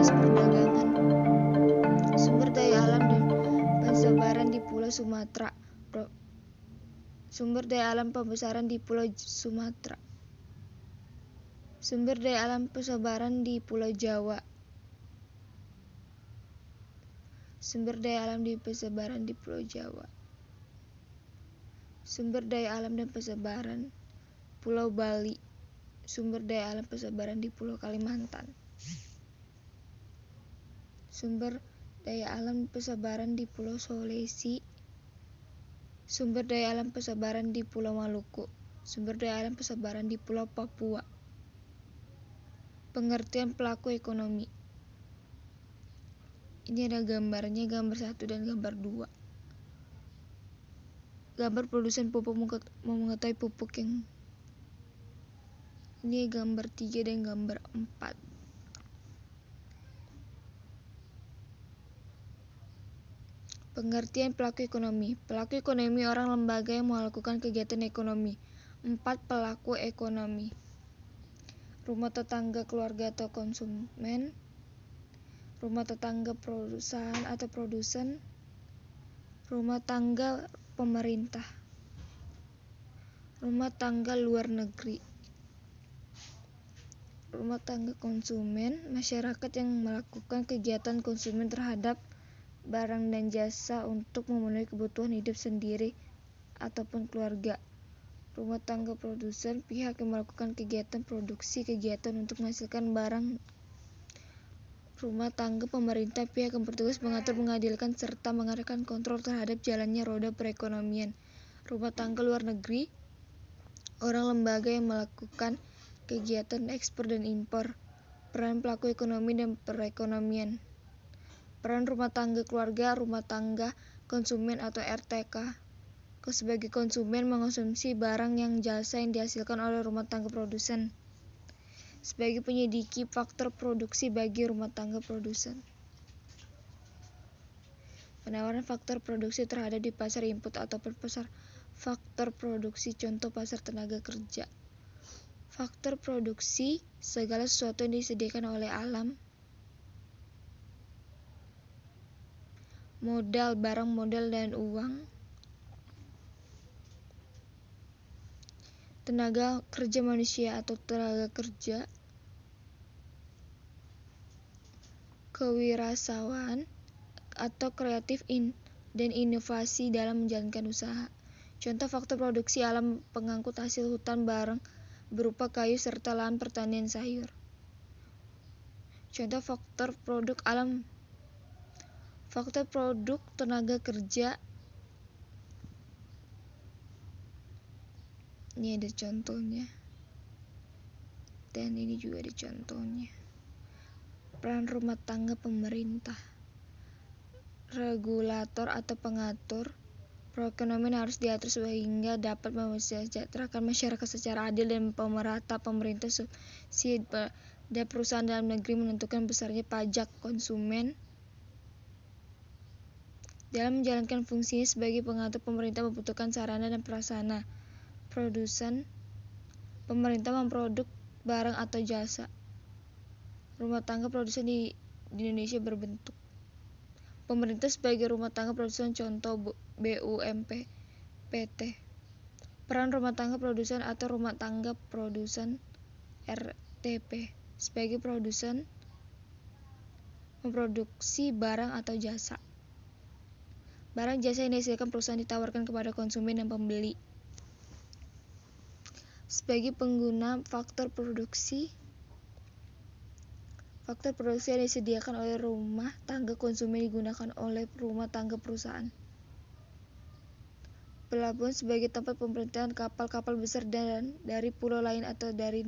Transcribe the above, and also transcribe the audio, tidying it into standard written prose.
aktivitas perdagangan. Sumber daya alam dan pensebaran di Pulau Sumatera. Sumber daya alam pembesaran di Pulau Sumatera. Sumber daya alam pensebaran di Pulau Jawa. Sumber daya alam di pensebaran di Pulau Jawa. Sumber daya alam dan pensebaran Pulau Bali. Sumber daya alam pensebaran di Pulau Kalimantan. Sumber daya alam pensebaran di Pulau Sulawesi. Sumber daya alam pensebaran di Pulau Maluku. Sumber daya alam pensebaran di Pulau Papua. Pengertian pelaku ekonomi. Ini ada gambarnya, gambar 1 dan gambar 2. Gambar produsen pupuk mau mengetahui pupuk yang ini gambar 3 dan gambar 4. Pengertian pelaku ekonomi. Pelaku ekonomi orang lembaga yang melakukan kegiatan ekonomi. 4 pelaku ekonomi. Rumah tetangga, keluarga atau konsumen. Rumah tetangga, perusahaan atau produsen. Rumah tangga, pemerintah. Rumah tangga luar negeri. Rumah tangga konsumen, masyarakat yang melakukan kegiatan konsumen terhadap barang dan jasa untuk memenuhi kebutuhan hidup sendiri ataupun keluarga. Rumah tangga produsen, pihak yang melakukan kegiatan produksi, kegiatan untuk menghasilkan barang. Rumah tangga pemerintah, pihak yang bertugas mengatur, mengadilkan, serta mengadakan kontrol terhadap jalannya roda perekonomian. Rumah tangga luar negeri, orang lembaga yang melakukan kegiatan ekspor dan impor. Peran pelaku ekonomi dan perekonomian. Peran rumah tangga keluarga, rumah tangga konsumen atau RTK. Sebagai konsumen mengonsumsi barang yang jasa yang dihasilkan oleh rumah tangga produsen. Sebagai penyediki faktor produksi bagi rumah tangga produsen. Penawaran faktor produksi terhadap di pasar input ataupun pasar faktor produksi, contoh pasar tenaga kerja. Faktor produksi, segala sesuatu yang disediakan oleh alam. Modal, barang modal dan uang. Tenaga kerja manusia atau tenaga kerja. Kewirausahaan atau kreatif dan inovasi dalam menjalankan usaha. Contoh faktor produksi alam, pengangkut hasil hutan barang berupa kayu serta lahan pertanian sayur. Contoh faktor produk alam. Faktor produk tenaga kerja. Ini ada contohnya. Dan ini juga ada contohnya. Peran rumah tangga pemerintah. Regulator atau pengatur perekonomian harus diatur sehingga dapat mesejahterakan masyarakat secara adil dan pemerata. Pemerintah subsidi pada perusahaan dalam negeri menentukan besarnya pajak konsumen. Dalam menjalankan fungsinya sebagai pengatur, pemerintah membutuhkan sarana dan prasarana. Produsen, pemerintah memproduk barang atau jasa. Rumah tangga produsen di Indonesia berbentuk. Pemerintah sebagai rumah tangga produsen, contoh BUMP, PT. Peran rumah tangga produsen atau rumah tangga produsen RTP sebagai produsen memproduksi barang atau jasa. Barang jasa yang dihasilkan perusahaan ditawarkan kepada konsumen dan pembeli. Sebagai pengguna faktor produksi yang disediakan oleh rumah tangga konsumen digunakan oleh rumah tangga perusahaan. Pelabuhan sebagai tempat pemberhentian kapal-kapal besar dan dari pulau lain atau dari